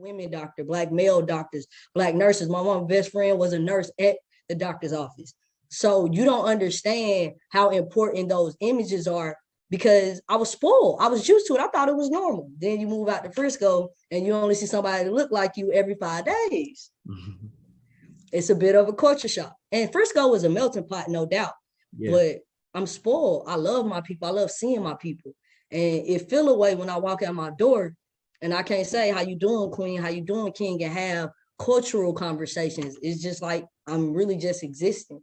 women doctor, Black male doctors, Black nurses. My mom's best friend was a nurse at the doctor's office. So you don't understand how important those images are because I was spoiled. I was used to it. I thought it was normal. Then you move out to Frisco and you only see somebody that look like you every 5 days. Mm-hmm. It's a bit of a culture shock. And Frisco is a melting pot, no doubt. Yeah. But I'm spoiled. I love my people. I love seeing my people. And it feel away when I walk out my door and I can't say, how you doing, queen? How you doing, king? And have cultural conversations. It's just like, I'm really just existing.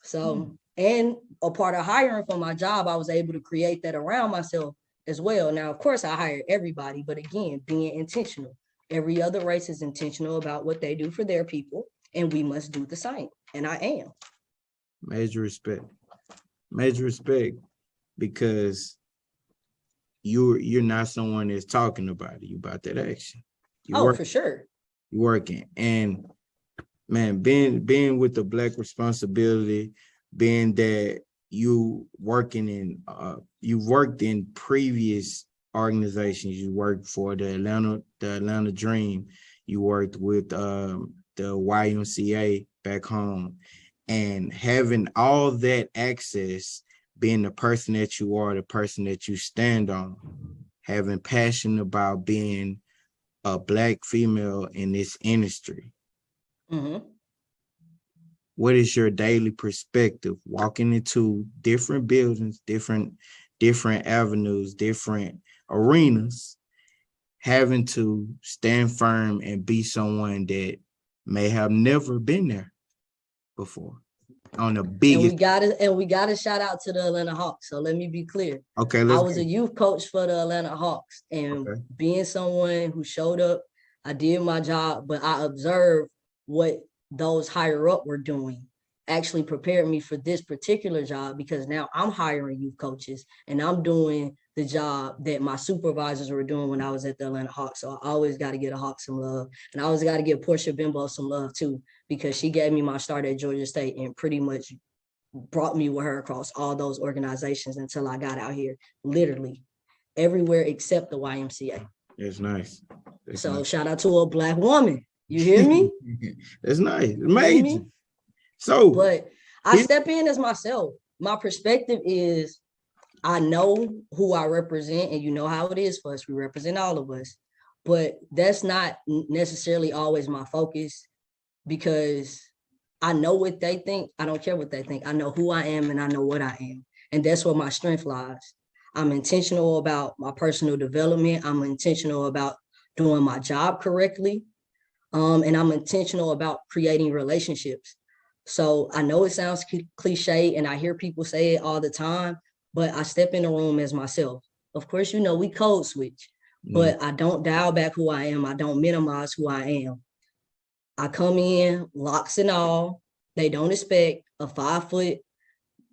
So, and a part of hiring for my job, I was able to create that around myself as well. Now, of course, I hire everybody, but again, being intentional. Every other race is intentional about what they do for their people, and we must do the same. And I am. Major respect, because you're not someone that's talking about it. You about that action. For sure. You're working, and man, being with the Black responsibility, being that you working in you've worked in previous organizations. You worked for the Atlanta Dream. You worked with the YMCA back home, and having all that access, being the person that you are, the person that you stand on, having passion about being a Black female in this industry. Mm-hmm. What is your daily perspective walking into different buildings, different avenues, different arenas, having to stand firm and be someone that may have never been there before? On the biggest, and we gotta shout out to the Atlanta Hawks. So let me be clear. Okay, I was a youth coach for the Atlanta Hawks, and being someone who showed up, I did my job, but I observed what those higher up were doing. Actually prepared me for this particular job because now I'm hiring youth coaches and I'm doing the job that my supervisors were doing when I was at the Atlanta Hawks. So I always got to give the Hawks some love, and I always got to give Portia Bimbo some love too, because she gave me my start at Georgia State and pretty much brought me with her across all those organizations until I got out here, literally everywhere except the YMCA. That's nice. So nice. Shout out to a Black woman. You hear me? That's nice. Amazing. So, but I step in as myself. My perspective is I know who I represent, and you know how it is for us. We represent all of us, but that's not necessarily always my focus because I know what they think. I don't care what they think. I know who I am and I know what I am. And that's where my strength lies. I'm intentional about my personal development. I'm intentional about doing my job correctly. And I'm intentional about creating relationships. So I know it sounds cliche and I hear people say it all the time, but I step in the room as myself. Of course, you know, we code switch, but I don't dial back who I am. I don't minimize who I am. I come in, locks and all. They don't expect a 5-foot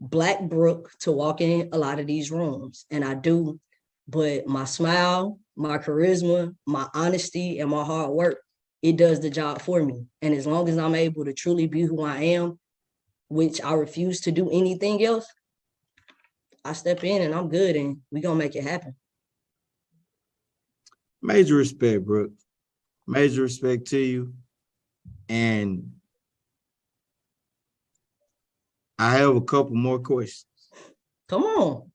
Black Brooke to walk in a lot of these rooms. And I do, but my smile, my charisma, my honesty, and my hard work, it does the job for me. And as long as I'm able to truly be who I am, which I refuse to do anything else, I step in and I'm good and we're going to make it happen. Major respect, Brooke. Major respect to you. And I have a couple more questions. Come on.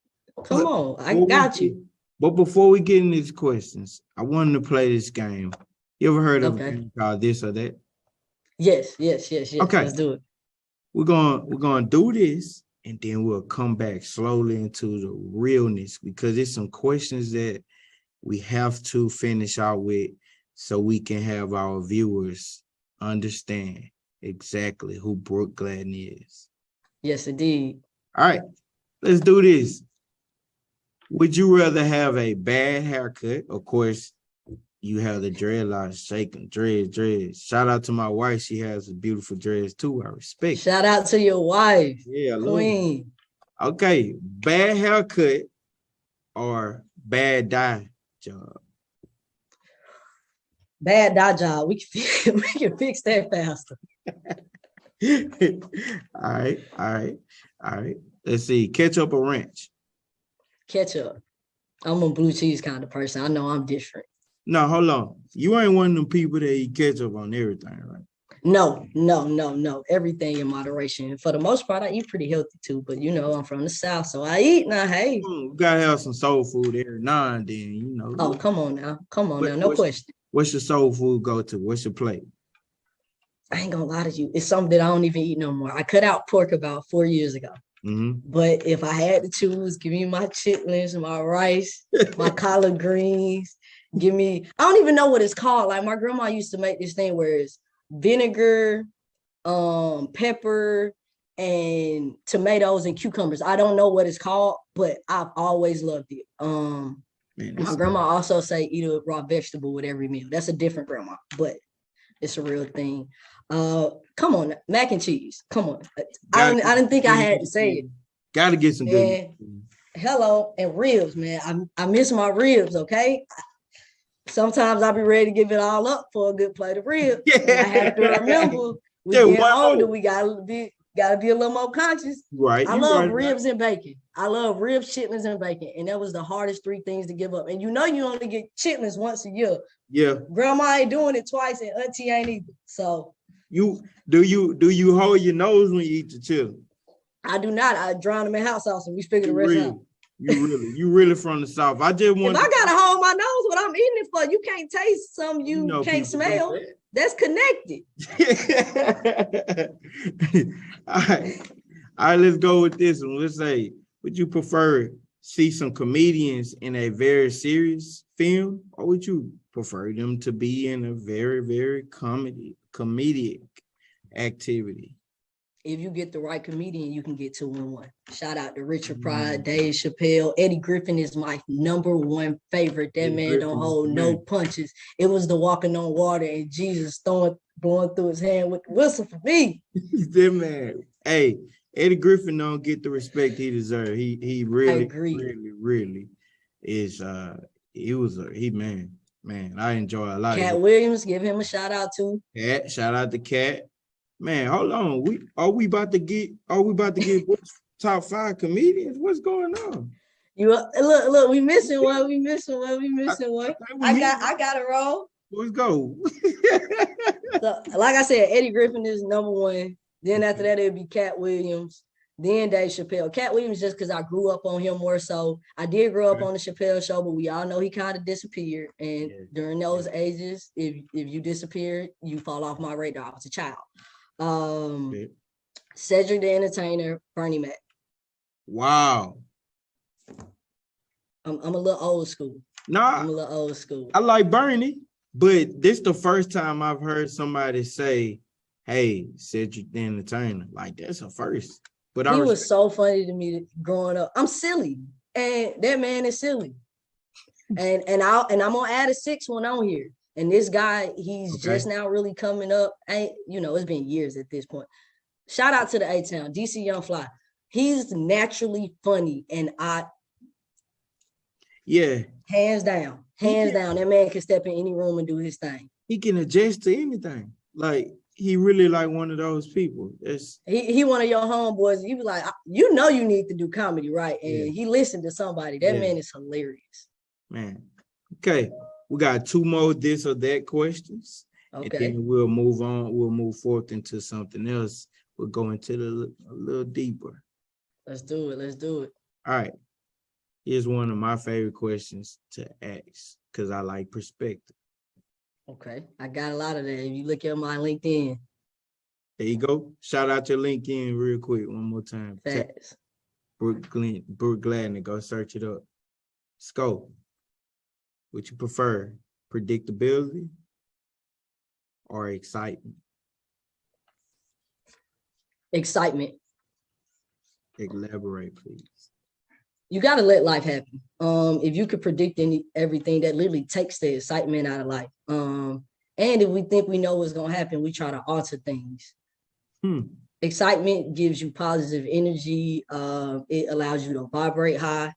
I got you. But before we get into these questions, I wanted to play this game. You ever heard of a game called This or That? Yes. Okay. Let's do it. We're gonna do this, and then we'll come back slowly into the realness because there's some questions that we have to finish out with so we can have our viewers understand exactly who Brooke Gladney is. Yes, indeed. All right, let's do this. Would you rather have a bad haircut? Of course, you have the dreadlocks shaking, dreads. Shout out to my wife. She has a beautiful dreads too. I respect. Shout out to your wife. Yeah, queen. Okay, bad haircut or bad dye job? Bad dye job. We can fix that faster. All right. Let's see. Ketchup or ranch? Ketchup. I'm a blue cheese kind of person. I know I'm different. No, hold on. You ain't one of them people that eat ketchup on everything, right? No. Everything in moderation. For the most part, I eat pretty healthy too. But you know, I'm from the South, so I eat now. Hey. You gotta have some soul food every now and then, Oh, come on now. No question. What's your soul food go to? What's your plate? I ain't gonna lie to you. It's something that I don't even eat no more. I cut out pork about 4 years ago. But if I had to choose, give me my chitlins, my rice, my collard greens. Give me, I don't even know what it's called. Like my grandma used to make this thing where it's vinegar, pepper, and tomatoes and cucumbers. I don't know what it's called, but I've always loved it. My grandma also say eat a raw vegetable with every meal. That's a different grandma, but it's a real thing. Come on, mac and cheese. Come on. I didn't think I had to say it. Gotta get some good. Hello, and ribs, man. I miss my ribs, okay? Sometimes I'll be ready to give it all up for a good plate of ribs. Yeah. And I have to remember we get older, we gotta be a little more conscious. Right. I love ribs and bacon. I love ribs, chitlins, and bacon. And that was the hardest 3 things to give up. And you only get chitlins once a year. Yeah. Grandma ain't doing it twice, and auntie ain't either. So do you hold your nose when you eat the chitlins? I do not. I drown them in hot sauce and we figure the rest out. You really from the South. I just want. If I gotta hold my nose, what I'm eating it for? You can't taste something you can't smell. That's connected. All right, let's go with this one. Let's say, would you prefer see some comedians in a very serious film, or would you prefer them to be in a very, very comedic activity? If you get the right comedian, you can get 2 in 1. Shout out to Richard Pryor, Dave Chappelle. Eddie Griffin is my #1 favorite. That man don't hold no punches. It was the walking on water and Jesus going through his hand with the whistle for me. That man. Hey, Eddie Griffin don't get the respect he deserves. He really is. Man. I enjoy a lot. Cat Williams, give him a shout out too. Cat, shout out to Cat. Man, hold on. Are we about to get top 5 comedians? What's going on? Look, we missing one. I got it wrong. Let's go. So, like I said, Eddie Griffin is #1. Then after that, it'd be Cat Williams. Then Dave Chappelle. Cat Williams, just because I grew up on him more so. I did grow up on the Chappelle show, but we all know he kind of disappeared. And during those ages, if you disappear, you fall off my radar. I was a child. Cedric the Entertainer, Bernie Mac. Wow. I'm a little old school. I'm a little old school. I like Bernie, but this the first time I've heard somebody say, hey, Cedric the Entertainer. Like, that's a first. But he was so funny to me growing up. I'm silly, and that man is silly. and I'm gonna add a 6th one on here. And this guy, he's just now really coming up. It's been years at this point. Shout out to the A-Town, DC Young Fly. He's naturally funny, and hands down. That man can step in any room and do his thing. He can adjust to anything. Like, he really like one of those people. He one of your homeboys. He was like, you need to do comedy, right? And he listened to somebody. That man is hilarious. Man. Okay. We got 2 more this or that questions. Okay. And then we'll move on. We'll move forth into something else. We'll go into a little deeper. Let's do it. All right. Here's one of my favorite questions to ask because I like perspective. Okay. I got a lot of that. If you look at my LinkedIn. There you go. Shout out your LinkedIn real quick one more time. Facts. Brooke Gladney. Go search it up. Let's go. Would you prefer predictability or excitement? Excitement. Elaborate, please. You got to let life happen. If you could predict everything, that literally takes the excitement out of life. And if we think we know what's going to happen, we try to alter things. Excitement gives you positive energy. It allows you to vibrate high.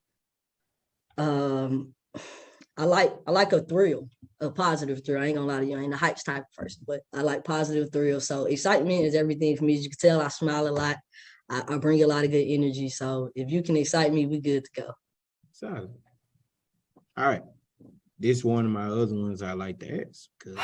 I like a thrill, a positive thrill. I ain't gonna lie to you, I ain't a hype type of person, but I like positive thrill. So excitement is everything for me. As you can tell, I smile a lot. I bring a lot of good energy. So if you can excite me, we good to go. Solid. All right. this one of my other ones I like to ask. 'Cause